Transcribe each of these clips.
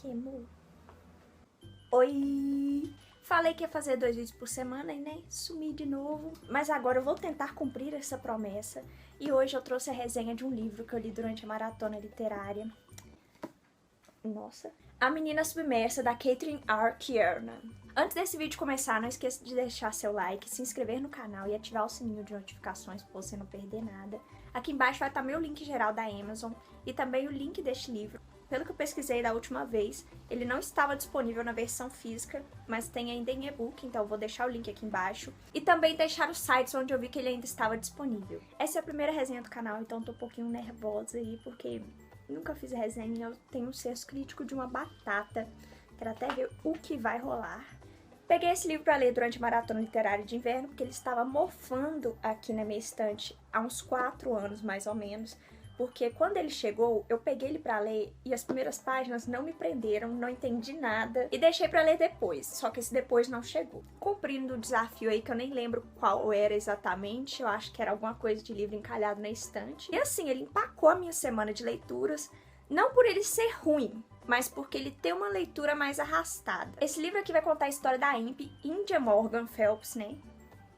Que amor. Oi! Falei que ia fazer 2 vídeos por semana e né, sumi de novo. Mas agora eu vou tentar cumprir essa promessa. E hoje eu trouxe a resenha de um livro que eu li durante a maratona literária. Nossa. A Menina Submersa, da Catherine R. Kiernan. Antes desse vídeo começar, não esqueça de deixar seu like, se inscrever no canal e ativar o sininho de notificações pra você não perder nada. Aqui embaixo vai estar meu link geral da Amazon e também o link deste livro. Pelo que eu pesquisei da última vez, ele não estava disponível na versão física, mas tem ainda em e-book, então eu vou deixar o link aqui embaixo. E também deixar os sites onde eu vi que ele ainda estava disponível. Essa é a primeira resenha do canal, então eu tô um pouquinho nervosa aí, porque nunca fiz resenha, eu tenho um senso crítico de uma batata. Quero até ver o que vai rolar. Peguei esse livro pra ler durante a maratona literária de inverno, porque ele estava mofando aqui na minha estante há uns 4 anos, mais ou menos. Porque quando ele chegou, eu peguei ele pra ler e as primeiras páginas não me prenderam, não entendi nada e deixei pra ler depois, só que esse depois não chegou. Cumprindo o desafio aí, que eu nem lembro qual era exatamente, eu acho que era alguma coisa de livro encalhado na estante. E assim, ele empacou a minha semana de leituras, não por ele ser ruim, mas porque ele tem uma leitura mais arrastada. Esse livro aqui vai contar a história da Imp India Morgan Phelps, né?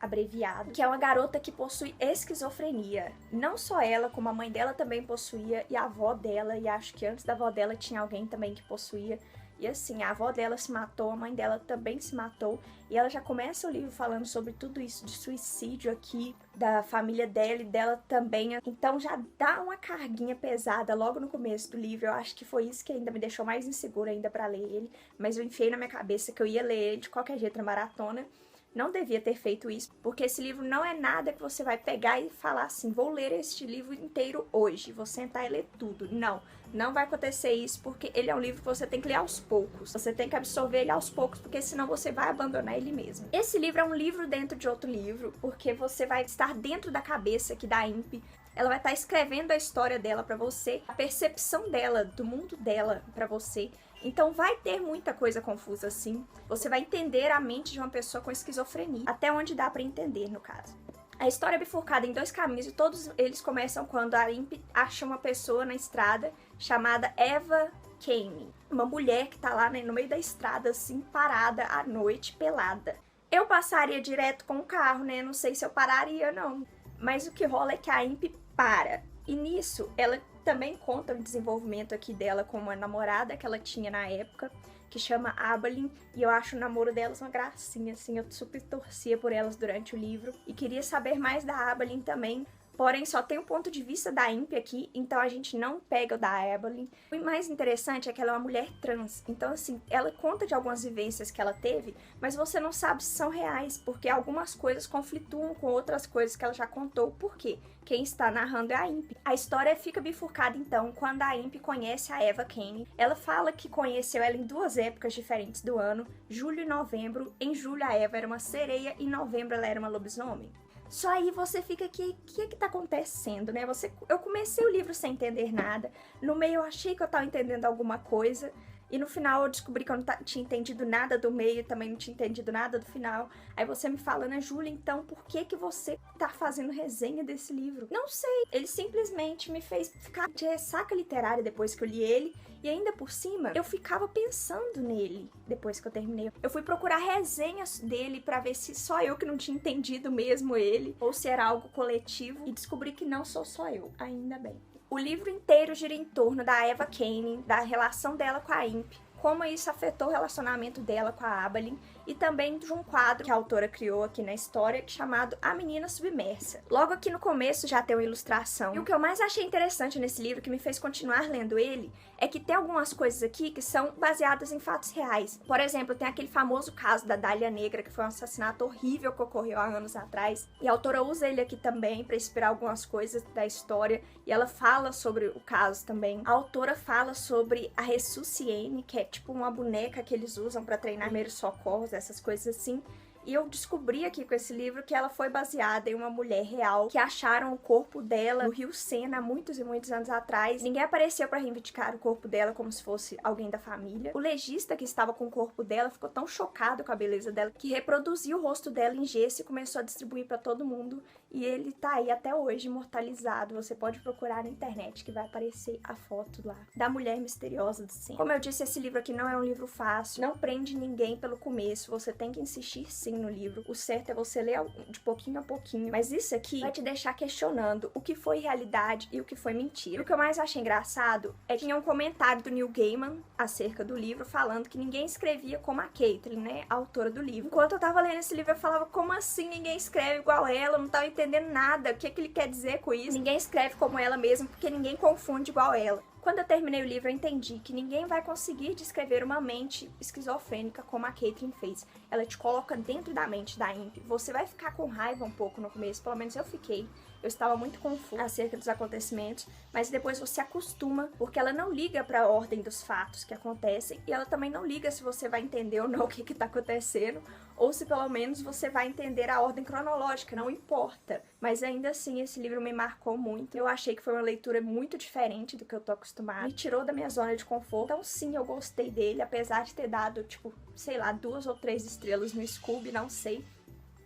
Abreviado, que é uma garota que possui esquizofrenia. Não só ela, como a mãe dela também possuía, e a avó dela, e acho que antes da avó dela tinha alguém também que possuía. E assim, a avó dela se matou, a mãe dela também se matou, e ela já começa o livro falando sobre tudo isso de suicídio aqui, da família dela e dela também. Então já dá uma carguinha pesada logo no começo do livro. Eu acho que foi isso que ainda me deixou mais insegura ainda pra ler ele, mas eu enfiei na minha cabeça que eu ia ler ele de qualquer jeito na maratona. Não devia ter feito isso, porque esse livro não é nada que você vai pegar e falar assim, vou ler este livro inteiro hoje, vou sentar e ler tudo. Não, não vai acontecer isso, porque ele é um livro que você tem que ler aos poucos. Você tem que absorver ele aos poucos, porque senão você vai abandonar ele mesmo. Esse livro é um livro dentro de outro livro, porque você vai estar dentro da cabeça aqui da Imp. Ela vai estar escrevendo a história dela pra você, a percepção dela, do mundo dela pra você. Então vai ter muita coisa confusa assim. Você vai entender a mente de uma pessoa com esquizofrenia, até onde dá pra entender, no caso. A história é bifurcada em 2 caminhos e todos eles começam quando a Imp acha uma pessoa na estrada chamada Eva Kane. Uma mulher que tá lá, né, no meio da estrada, assim, parada à noite, pelada. Eu passaria direto com o carro, né? Não sei se eu pararia, não. Mas o que rola é que a Imp para. E nisso, ela também conta o desenvolvimento aqui dela com uma namorada que ela tinha na época, que chama Abalin, e eu acho o namoro delas uma gracinha, assim, eu super torcia por elas durante o livro, e queria saber mais da Abalin também, porém só tem o ponto de vista da Imp aqui, então a gente não pega o da Abalin. O mais interessante é que ela é uma mulher trans, então assim, ela conta de algumas vivências que ela teve, mas você não sabe se são reais, porque algumas coisas conflituam com outras coisas que ela já contou. Por quê? Quem está narrando é a Imp. A história fica bifurcada então quando a Imp conhece a Eva Kane. Ela fala que conheceu ela em 2 épocas diferentes do ano, julho e novembro. Em julho a Eva era uma sereia e em novembro ela era uma lobisomem. Só aí você fica aqui, o que tá acontecendo, né? Eu comecei o livro sem entender nada, no meio eu achei que eu tava entendendo alguma coisa, e no final eu descobri que eu não tinha entendido nada do meio, também não tinha entendido nada do final. Aí você me fala, né, Júlia, então por que você tá fazendo resenha desse livro? Não sei, ele simplesmente me fez ficar de ressaca literária depois que eu li ele, e ainda por cima, eu ficava pensando nele depois que eu terminei. Eu fui procurar resenhas dele pra ver se só eu que não tinha entendido mesmo ele, ou se era algo coletivo, e descobri que não sou só eu, ainda bem. O livro inteiro gira em torno da Eva Kane, da relação dela com a Imp, como isso afetou o relacionamento dela com a Abalin, e também de um quadro que a autora criou aqui na história, chamado A Menina Submersa. Logo aqui no começo já tem uma ilustração. E o que eu mais achei interessante nesse livro, que me fez continuar lendo ele, é que tem algumas coisas aqui que são baseadas em fatos reais. Por exemplo, tem aquele famoso caso da Dália Negra, que foi um assassinato horrível que ocorreu há anos atrás, e a autora usa ele aqui também para inspirar algumas coisas da história, e ela fala sobre o caso também. A autora fala sobre a Ressusciene, que é tipo uma boneca que eles usam para treinar primeiros socorros, essas coisas assim. E eu descobri aqui com esse livro que ela foi baseada em uma mulher real, que acharam o corpo dela no Rio Sena há muitos e muitos anos atrás. Ninguém apareceu para reivindicar o corpo dela como se fosse alguém da família. O legista que estava com o corpo dela ficou tão chocado com a beleza dela que reproduziu o rosto dela em gesso e começou a distribuir para todo mundo. E ele tá aí até hoje imortalizado. Você pode procurar na internet que vai aparecer a foto lá da mulher misteriosa do centro. Como eu disse, esse livro aqui não é um livro fácil, não prende ninguém pelo começo, você tem que insistir sim no livro. O certo é você ler de pouquinho a pouquinho, mas isso aqui vai te deixar questionando o que foi realidade e o que foi mentira. E o que eu mais achei engraçado é que tinha um comentário do Neil Gaiman acerca do livro falando que ninguém escrevia como a Caitlin, né, a autora do livro. Enquanto eu tava lendo esse livro eu falava, como assim ninguém escreve igual ela? Eu não tava entendendo nada, o que ele quer dizer com isso? Ninguém escreve como ela mesmo porque ninguém confunde igual ela. Quando eu terminei o livro, eu entendi que ninguém vai conseguir descrever uma mente esquizofrênica como a Caitlin fez. Ela te coloca dentro da mente da Imp. Você vai ficar com raiva um pouco no começo, pelo menos eu fiquei. Eu estava muito confusa acerca dos acontecimentos, mas depois você acostuma, porque ela não liga para a ordem dos fatos que acontecem, e ela também não liga se você vai entender ou não o que está acontecendo, ou se pelo menos você vai entender a ordem cronológica, não importa. Mas ainda assim, esse livro me marcou muito. Eu achei que foi uma leitura muito diferente do que eu tô acostumada. Me tirou da minha zona de conforto. Então sim, eu gostei dele, apesar de ter dado, tipo, sei lá, 2 ou 3 estrelas no Scoob, não sei.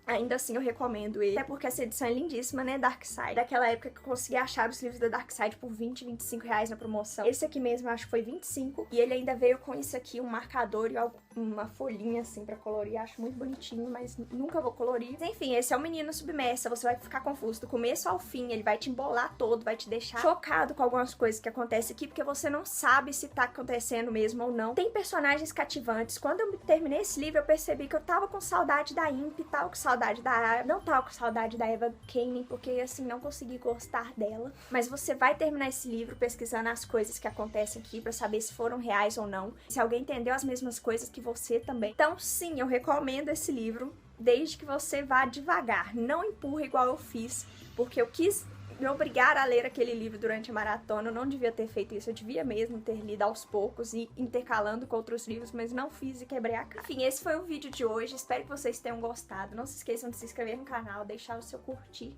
Ainda assim eu recomendo ele, até porque essa edição é lindíssima, né, Darkside. Daquela época que eu consegui achar os livros da Darkside por 20, 25 reais na promoção. Esse aqui mesmo eu acho que foi 25, e ele ainda veio com isso aqui, um marcador e uma folhinha assim pra colorir. Acho muito bonitinho, mas nunca vou colorir. Mas, enfim, esse é o Menino Submersa, você vai ficar confuso do começo ao fim, ele vai te embolar todo, vai te deixar chocado com algumas coisas que acontecem aqui, porque você não sabe se tá acontecendo mesmo ou não. Tem personagens cativantes. Quando eu terminei esse livro, eu percebi que eu tava com saudade da Imp, tava com saudade da... Não tava com saudade da Eva Kane, porque assim, não consegui gostar dela. Mas você vai terminar esse livro pesquisando as coisas que acontecem aqui pra saber se foram reais ou não. Se alguém entendeu as mesmas coisas que você também. Então sim, eu recomendo esse livro, desde que você vá devagar. Não empurra igual eu fiz, porque eu quis me obrigar a ler aquele livro durante a maratona. Eu não devia ter feito isso, eu devia mesmo ter lido aos poucos e intercalando com outros livros, mas não fiz e quebrei a cara. Enfim, esse foi o vídeo de hoje, espero que vocês tenham gostado. Não se esqueçam de se inscrever no canal, deixar o seu curtir.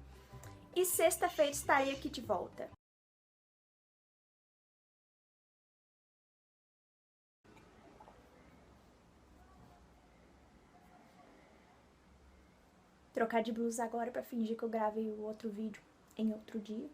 E sexta-feira estarei aqui de volta. Trocar de blusa agora pra fingir que eu gravei o outro vídeo em outro dia.